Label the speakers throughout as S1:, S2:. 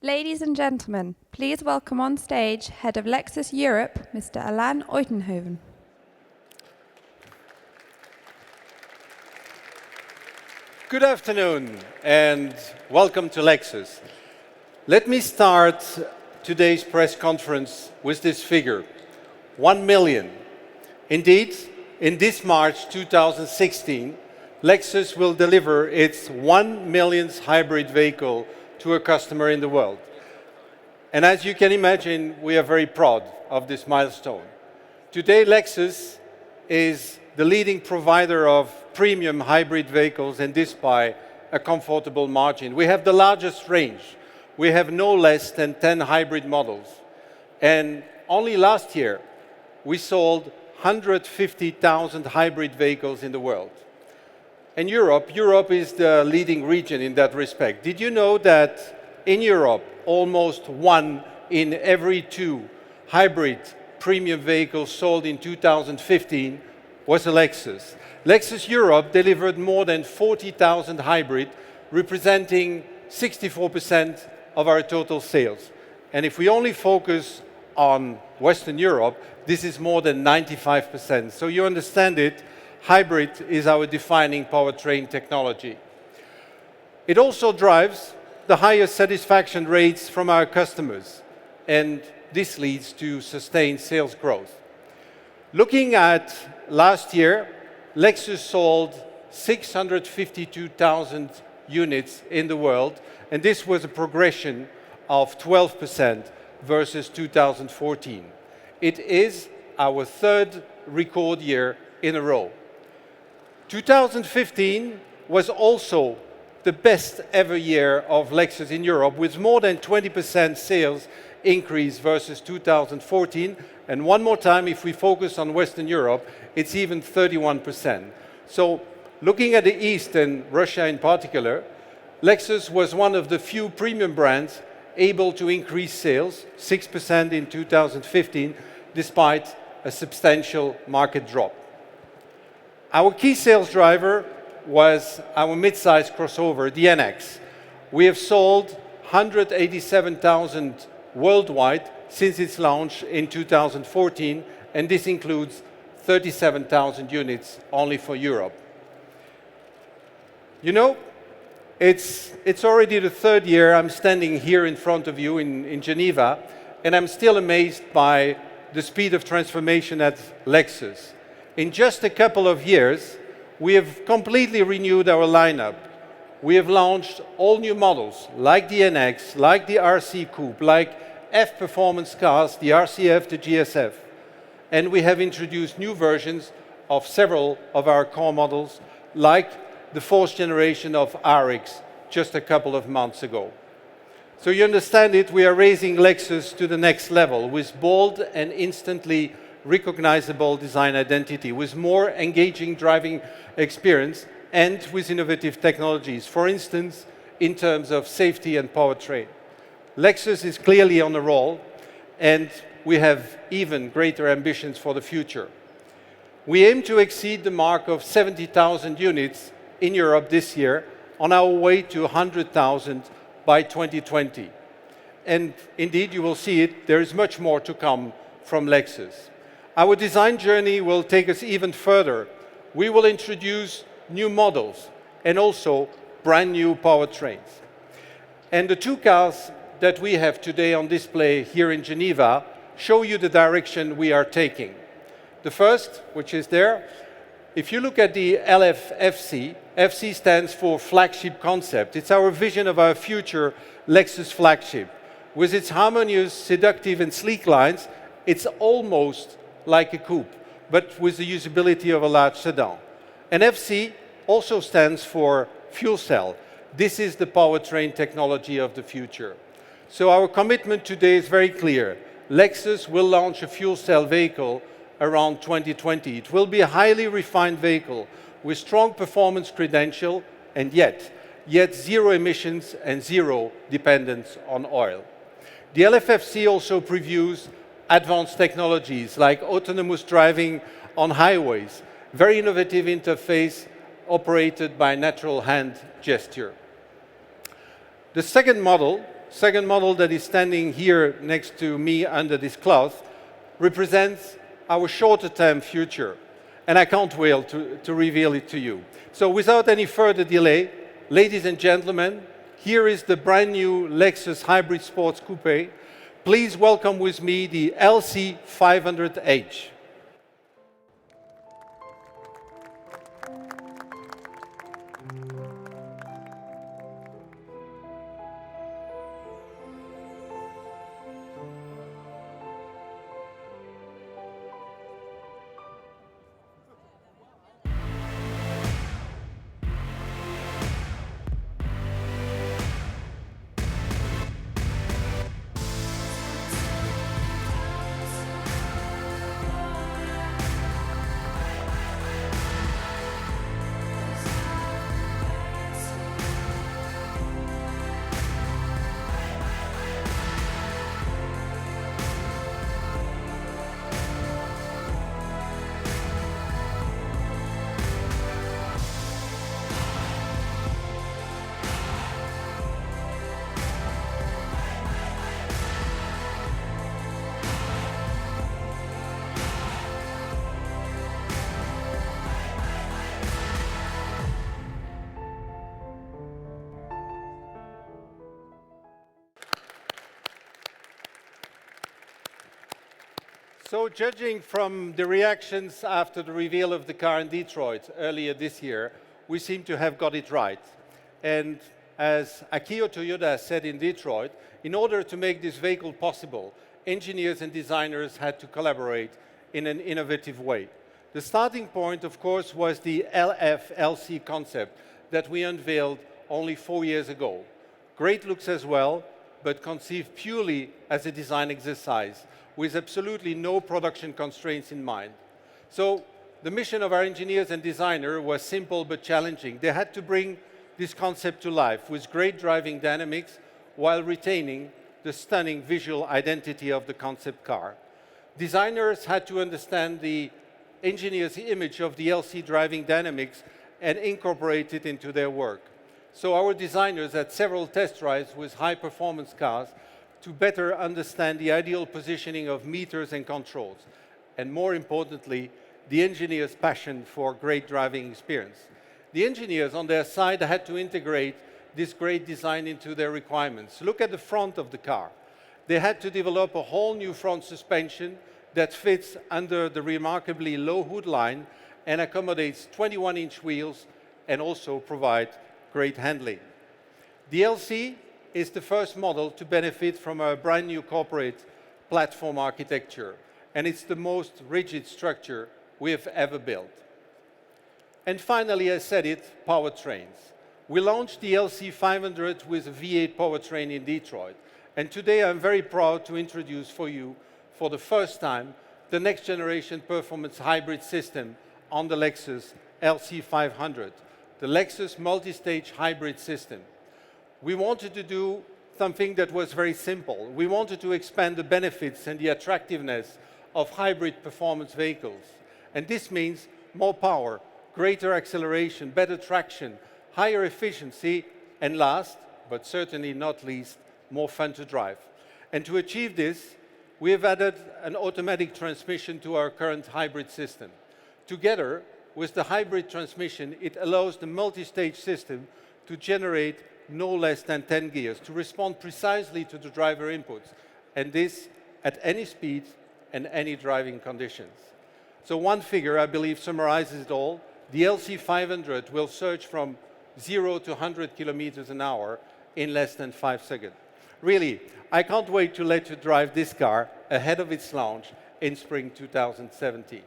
S1: Ladies and gentlemen, please welcome on stage Head of Lexus Europe, Mr. Alain Uitenhoven.
S2: Good afternoon and welcome to Lexus. Let me start today's press conference with this figure, 1 million. Indeed, in this March 2016, Lexus will deliver its 1 millionth hybrid vehicle to a customer in the world. And as you can imagine, we are very proud of this milestone. Today, Lexus is the leading provider of premium hybrid vehicles, and this by a comfortable margin. We have the largest range. We have no less than 10 hybrid models. And only last year, we sold 150,000 hybrid vehicles in the world. And Europe is the leading region in that respect. Did you know that in Europe, almost 1 in every 2 hybrid premium vehicles sold in 2015 was a Lexus? Lexus Europe delivered more than 40,000 hybrid, representing 64% of our total sales. And if we only focus on Western Europe, this is more than 95%. So you understand it, hybrid is our defining powertrain technology. It also drives the highest satisfaction rates from our customers, and this leads to sustained sales growth. Looking at last year, Lexus sold 652,000 units in the world, and this was a progression of 12% versus 2014. It is our third record year in a row. 2015 was also the best ever year of Lexus in Europe, with more than 20% sales increase versus 2014. And one more time, if we focus on Western Europe, it's even 31%. So looking at the East and Russia in particular, Lexus was one of the few premium brands able to increase sales, 6% in 2015, despite a substantial market drop. Our key sales driver was our mid-size crossover, the NX. We have sold 187,000 worldwide since its launch in 2014, and this includes 37,000 units only for Europe. You know, it's already the third year I'm standing here in front of you in Geneva, and I'm still amazed by the speed of transformation at Lexus. In just a couple of years, we have completely renewed our lineup. We have launched all new models, like the NX, like the RC Coupe, like F performance cars, the RCF, the GSF. And we have introduced new versions of several of our core models, like the 4th generation of RX just a couple of months ago. So you understand it, we are raising Lexus to the next level with bold and instantly recognizable design identity, with more engaging driving experience and with innovative technologies, for instance, in terms of safety and powertrain. Lexus is clearly on a roll, and we have even greater ambitions for the future. We aim to exceed the mark of 70,000 units in Europe this year, on our way to 100,000 by 2020. And indeed, you will see it, there is much more to come from Lexus. Our design journey will take us even further. We will introduce new models and also brand new powertrains. And the 2 cars that we have today on display here in Geneva show you the direction we are taking. The first, which is there, if you look at the LFFC, FC stands for flagship concept. It's our vision of our future Lexus flagship. With its harmonious, seductive and sleek lines, it's almost like a coupe, but with the usability of a large sedan. And FC also stands for fuel cell. This is the powertrain technology of the future. So our commitment today is very clear. Lexus will launch a fuel cell vehicle around 2020. It will be a highly refined vehicle with strong performance credential and yet zero emissions and zero dependence on oil. The LFFC also previews advanced technologies like autonomous driving on highways, very innovative interface operated by natural hand gesture. The second model second model that is standing here next to me under this cloth represents our shorter-term future. And I can't wait to reveal it to you. So without any further delay, ladies and gentlemen, here is the brand new Lexus Hybrid Sports Coupe. Please welcome with me the LC 500H. So judging from the reactions after the reveal of the car in Detroit earlier this year, we seem to have got it right. And as Akio Toyoda said in Detroit, in order to make this vehicle possible, engineers and designers had to collaborate in an innovative way. The starting point, of course, was the LF-LC concept that we unveiled only 4 years ago. Great looks as well, but conceived purely as a design exercise, with absolutely no production constraints in mind. So the mission of our engineers and designers was simple but challenging. They had to bring this concept to life with great driving dynamics while retaining the stunning visual identity of the concept car. Designers had to understand the engineer's image of the LC driving dynamics and incorporate it into their work. So our designers had several test drives with high-performance cars to better understand the ideal positioning of meters and controls, and more importantly, the engineers' passion for great driving experience. The engineers on their side had to integrate this great design into their requirements. Look at the front of the car. They had to develop a whole new front suspension that fits under the remarkably low hood line and accommodates 21-inch wheels and also provide great handling. The LC is the first model to benefit from a brand new corporate platform architecture, and it's the most rigid structure we have ever built. And finally, I said it, powertrains. We launched the LC 500 with a V8 powertrain in Detroit, and today I'm very proud to introduce for you, for the first time, the next generation performance hybrid system on the Lexus LC 500, the Lexus multi-stage hybrid system. We wanted to do something that was very simple. We wanted to expand the benefits and the attractiveness of hybrid performance vehicles. And this means more power, greater acceleration, better traction, higher efficiency, and last, but certainly not least, more fun to drive. And to achieve this, we have added an automatic transmission to our current hybrid system. Together with the hybrid transmission, it allows the multi-stage system to generate no less than 10 gears, to respond precisely to the driver inputs, and this at any speed and any driving conditions. So one figure, I believe, summarizes it all. The LC 500 will surge from 0 to 100 kilometers an hour in less than 5 seconds. Really, I can't wait to let you drive this car ahead of its launch in spring 2017.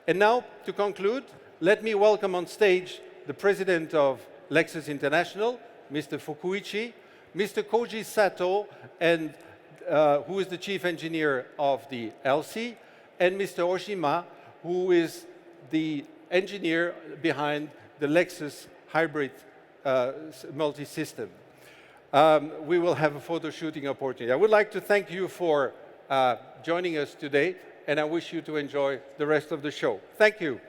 S2: And now, to conclude, let me welcome on stage the president of Lexus International, Mr. Fukuichi, Mr. Koji Sato, and, who is the chief engineer of the LC, and Mr. Oshima, who is the engineer behind the Lexus hybrid multi-system. We will have a photo shooting opportunity. I would like to thank you for joining us today, and I wish you to enjoy the rest of the show. Thank you.